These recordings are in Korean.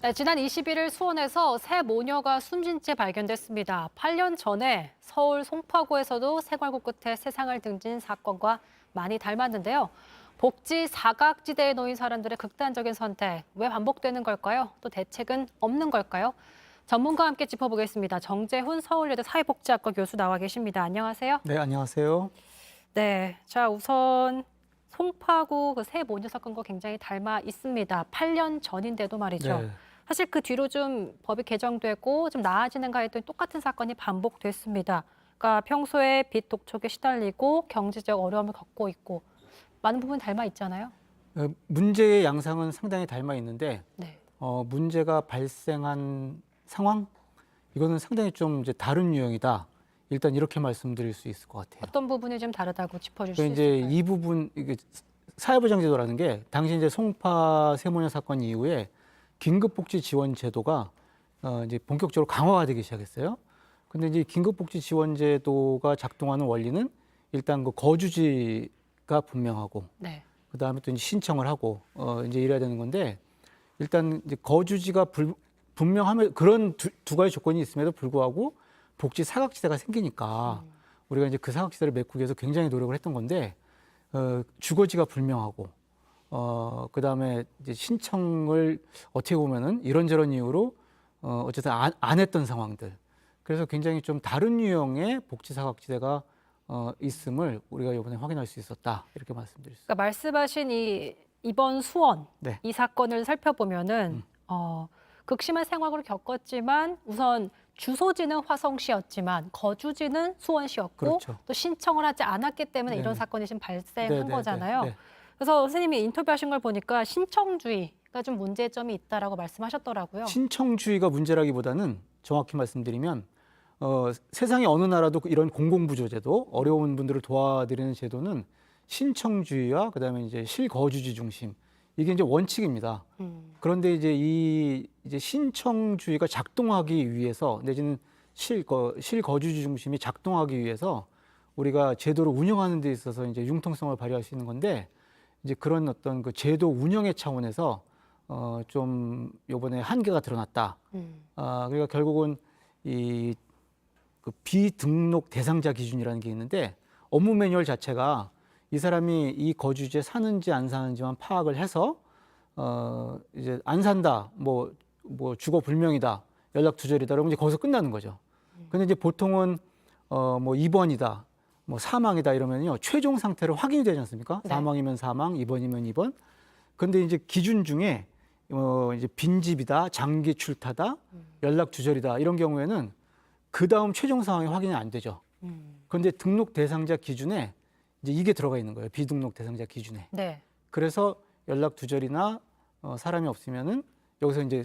네, 지난 21일 수원에서 새 모녀가 숨진 채 발견됐습니다. 8년 전에 서울 송파구에서도 생활고 끝에 세상을 등진 사건과 많이 닮았는데요. 복지 사각지대에 놓인 사람들의 극단적인 선택, 왜 반복되는 걸까요? 또 대책은 없는 걸까요? 전문가와 함께 짚어보겠습니다. 정재훈 서울여대 사회복지학과 교수 나와 계십니다. 안녕하세요. 네, 안녕하세요. 네, 자 우선 송파구 그 새 모녀 사건과 굉장히 닮아 있습니다. 8년 전인데도 말이죠. 네, 사실 그 뒤로 좀 법이 개정되고 좀 나아지는가 했더니 똑같은 사건이 반복됐습니다. 그러니까 평소에 빚 독촉에 시달리고 경제적 어려움을 겪고 있고 많은 부분 닮아 있잖아요. 문제의 양상은 상당히 닮아 있는데 네. 문제가 발생한 상황 이거는 상당히 좀 이제 다른 유형이다. 일단 이렇게 말씀드릴 수 있을 것 같아요. 어떤 부분이 좀 다르다고 짚어줄 수 그러니까 이제 있을까요? 이 부분 이게 사회보장제도라는 게 당시 이제 송파 세모녀 사건 이후에 긴급복지 지원 제도가 이제 본격적으로 강화가 되기 시작했어요. 근데 이제 긴급복지 지원 제도가 작동하는 원리는 일단 그 거주지가 분명하고 네. 그다음에 또 이제 신청을 하고 이제 이래야 되는 건데 일단 이제 거주지가 분명하면 그런 두 가지 조건이 있음에도 불구하고 복지 사각지대가 생기니까 우리가 이제 그 사각지대를 메꾸기 위해서 굉장히 노력을 했던 건데 주거지가 불명하고 그다음에 이제 신청을 어떻게 보면은 이런저런 이유로 어쨌든 안 했던 상황들. 그래서 굉장히 좀 다른 유형의 복지 사각지대가 있음을 우리가 이번에 확인할 수 있었다. 이렇게 말씀드릴 수 있습니다. 그러니까 말씀하신 이번 수원 네. 이 사건을 살펴보면은 극심한 생활고를 겪었지만 우선 주소지는 화성시였지만 거주지는 수원시였고 그렇죠. 또 신청을 하지 않았기 때문에 이런 네네. 사건이 지금 발생한 네네네. 거잖아요. 네. 그래서 선생님이 인터뷰하신 걸 보니까 신청주의가 좀 문제점이 있다라고 말씀하셨더라고요. 신청주의가 문제라기보다는 정확히 말씀드리면 세상의 어느 나라도 이런 공공부조제도 어려운 분들을 도와드리는 제도는 신청주의와 그다음에 이제 실거주지 중심 이게 이제 원칙입니다. 그런데 이제 이제 신청주의가 작동하기 위해서 내지는 실거주지 중심이 작동하기 위해서 우리가 제도를 운영하는 데 있어서 이제 융통성을 발휘할 수 있는 건데 이제 그런 어떤 그 제도 운영의 차원에서 좀 요번에 한계가 드러났다. 그러니까 결국은 이 그 비등록 대상자 기준이라는 게 있는데 업무 매뉴얼 자체가 이 사람이 이 거주지에 사는지 안 사는지만 파악을 해서 이제 안 산다, 뭐 주거 불명이다, 연락 두절이다, 그러면 이제 거기서 끝나는 거죠. 근데 이제 보통은 뭐 입원이다, 뭐 사망이다 이러면요 최종 상태로 확인이 되지 않습니까? 네. 사망이면 사망, 입원이면 입원. 근데 이제 기준 중에 이제 빈집이다, 장기 출타다, 연락 두절이다 이런 경우에는 그 다음 최종 상황이 확인이 안 되죠. 그런데 등록 대상자 기준에 이제 이게 들어가 있는 거예요. 비등록 대상자 기준에. 네. 그래서 연락 두절이나 사람이 없으면은 여기서 이제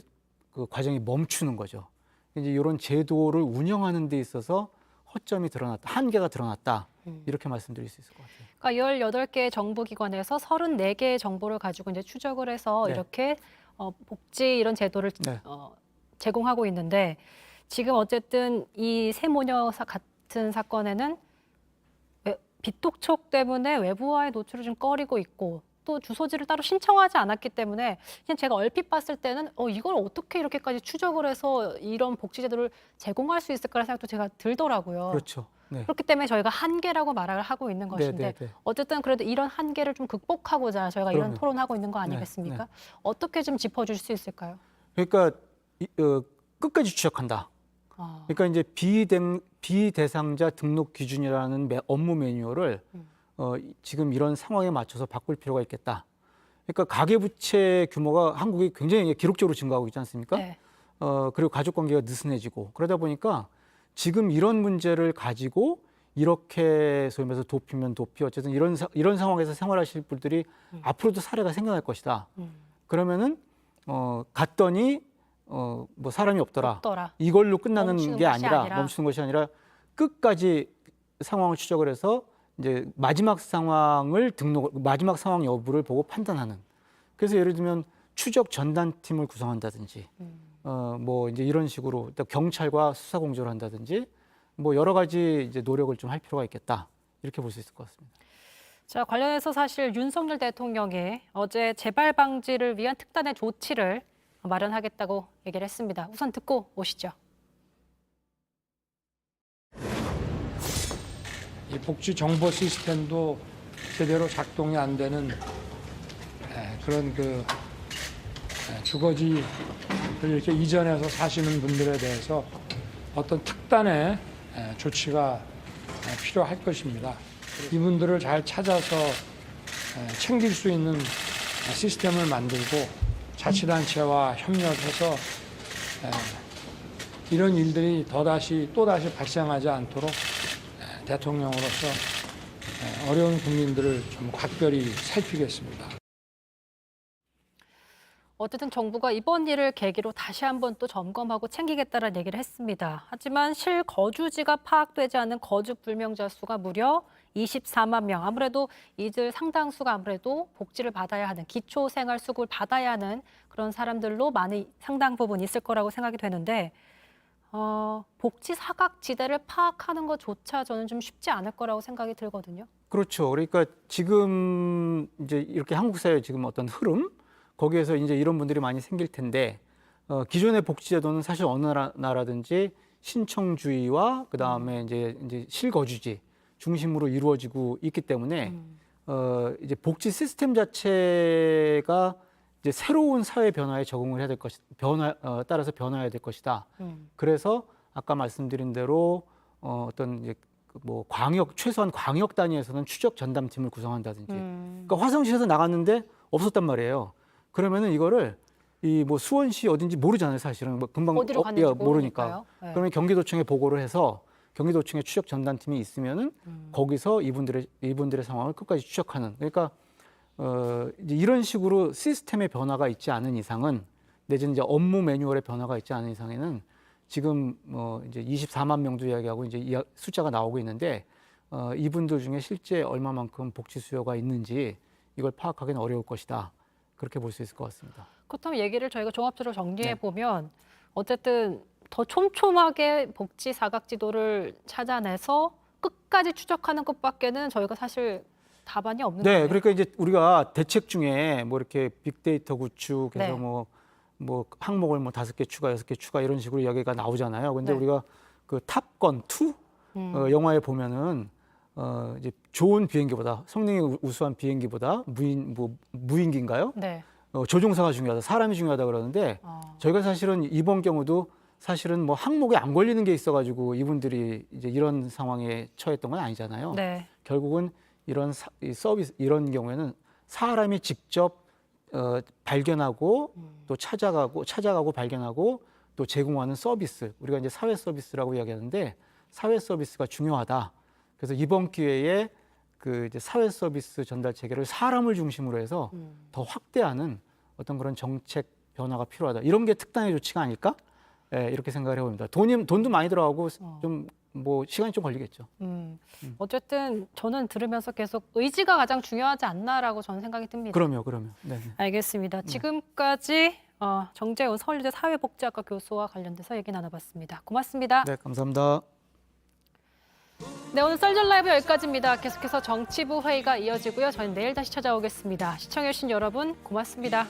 그 과정이 멈추는 거죠. 이제 이런 제도를 운영하는 데 있어서 허점이 드러났다, 한계가 드러났다 이렇게 말씀드릴 수 있을 것 같아요. 그러니까 18개 정부기관에서 34개의 정보를 가지고 이제 추적을 해서 네. 이렇게 복지 이런 제도를 네. 제공하고 있는데 지금 어쨌든 이 세모녀 같은 사건에는 빚독촉 때문에 외부와의 노출을 좀 꺼리고 있고 또 주소지를 따로 신청하지 않았기 때문에 그냥 제가 얼핏 봤을 때는 이걸 어떻게 이렇게까지 추적을 해서 이런 복지 제도를 제공할 수 있을까라는 생각도 제가 들더라고요. 그렇죠. 네. 그렇기 때문에 저희가 한계라고 말을 하고 있는 것인데 네. 어쨌든 그래도 이런 한계를 좀 극복하고자 저희가 이런 그럼요. 토론하고 있는 거 아니겠습니까? 네. 어떻게 좀 짚어줄 수 있을까요? 그러니까 끝까지 추적한다. 그러니까 이제 비대상자 등록 기준이라는 업무 매뉴얼을 지금 이런 상황에 맞춰서 바꿀 필요가 있겠다. 그러니까 가계부채 규모가 한국이 굉장히 기록적으로 증가하고 있지 않습니까? 네. 그리고 가족관계가 느슨해지고 그러다 보니까 지금 이런 문제를 가지고 이렇게 소위 말해서 도피면 도피 어쨌든 이런 상황에서 생활하실 분들이 앞으로도 사례가 생겨날 것이다. 그러면은 갔더니 뭐 사람이 없더라. 이걸로 끝나는 멈추는 게 것이 아니라 아니라. 멈추는 것이 아니라 끝까지 상황을 추적을 해서 이제 마지막 상황 여부를 보고 판단하는. 그래서 예를 들면 추적 전담팀을 구성한다든지, 뭐 이제 이런 식으로 또 경찰과 수사 공조를 한다든지, 뭐 여러 가지 이제 노력을 좀 할 필요가 있겠다. 이렇게 볼 수 있을 것 같습니다. 자, 관련해서 사실 윤석열 대통령이 어제 재발 방지를 위한 특단의 조치를 마련하겠다고 얘기를 했습니다. 우선 듣고 오시죠. 이 복지 정보 시스템도 제대로 작동이 안 되는 그런 주거지를 이렇게 이전해서 사시는 분들에 대해서 어떤 특단의 조치가 필요할 것입니다. 이분들을 잘 찾아서 챙길 수 있는 시스템을 만들고 자치단체와 협력해서 이런 일들이 또다시 발생하지 않도록 대통령으로서 어려운 국민들을 좀 각별히 살피겠습니다. 어쨌든 정부가 이번 일을 계기로 다시 한번 또 점검하고 챙기겠다는 얘기를 했습니다. 하지만 실거주지가 파악되지 않은 거주 불명자 수가 무려 24만 명. 아무래도 이들 상당수가 아무래도 복지를 받아야 하는 기초생활수급을 받아야 하는 그런 사람들로 많이 상당 부분 있을 거라고 생각이 되는데 복지 사각지대를 파악하는 것조차 저는 좀 쉽지 않을 거라고 생각이 들거든요. 그렇죠. 그러니까 지금 이제 이렇게 한국 사회 지금 어떤 흐름 거기에서 이제 이런 분들이 많이 생길 텐데 기존의 복지제도는 사실 어느 나라든지 신청주의와 그 다음에 이제 실거주지 중심으로 이루어지고 있기 때문에 이제 복지 시스템 자체가 이제 새로운 사회 변화에 적응을 해야 될 따라서 변화해야 될 것이다. 그래서 아까 말씀드린 대로 어떤 이제 뭐 최소한 광역 단위에서는 추적 전담팀을 구성한다든지. 그러니까 화성시에서 나갔는데 없었단 말이에요. 그러면은 이거를 뭐 수원시 어딘지 모르잖아요, 사실은. 뭐 금방 어디로 갔는지 모르니까. 네. 그러면 경기도청에 보고를 해서 경기도청에 추적 전담팀이 있으면은 거기서 이분들의 상황을 끝까지 추적하는. 그러니까 이제 이런 식으로 시스템의 변화가 있지 않은 이상은 내지는 이제 업무 매뉴얼의 변화가 있지 않은 이상에는 지금 이제 24만 명도 이야기하고 이제 이 숫자가 나오고 있는데 이분들 중에 실제 얼마만큼 복지 수요가 있는지 이걸 파악하기는 어려울 것이다. 그렇게 볼 수 있을 것 같습니다. 그렇다면 얘기를 저희가 종합적으로 정리해 보면 어쨌든 더 촘촘하게 복지 사각지도를 찾아내서 끝까지 추적하는 것밖에는 저희가 사실 답안이 없는 거예요. 네, 그러니까 이제 우리가 대책 중에 뭐 이렇게 빅데이터 구축해서 네. 뭐 항목을 뭐 5개 추가, 6개 추가 이런 식으로 이야기가 나오잖아요. 근데 네. 우리가 그 탑건 2 영화에 보면은 이제 좋은 비행기보다 성능이 우수한 비행기보다 무인기인가요? 네. 조종사가 중요하다, 사람이 중요하다 그러는데 저희가 사실은 이번 경우도 사실은 뭐 항목에 안 걸리는 게 있어가지고 이분들이 이제 이런 상황에 처했던 건 아니잖아요. 네. 결국은 이런 서비스 이런 경우에는 사람이 직접 발견하고 또 찾아가고 발견하고 또 제공하는 서비스, 우리가 이제 사회 서비스라고 이야기하는데 사회 서비스가 중요하다. 그래서 이번 기회에 그 이제 사회 서비스 전달 체계를 사람을 중심으로 해서 더 확대하는 어떤 그런 정책 변화가 필요하다. 이런 게 특단의 조치가 아닐까? 예, 이렇게 생각을 해봅니다. 돈도 많이 들어가고 좀 뭐 시간이 좀 걸리겠죠. 어쨌든 저는 들으면서 계속 의지가 가장 중요하지 않나라고 저는 생각이 듭니다. 그럼요. 네. 알겠습니다. 지금까지 정재훈 서울여대 사회복지학과 교수와 관련돼서 얘기 나눠봤습니다. 고맙습니다. 네, 감사합니다. 네, 오늘 썰전 라이브 여기까지입니다. 계속해서 정치부 회의가 이어지고요. 저희는 내일 다시 찾아오겠습니다. 시청해주신 여러분 고맙습니다.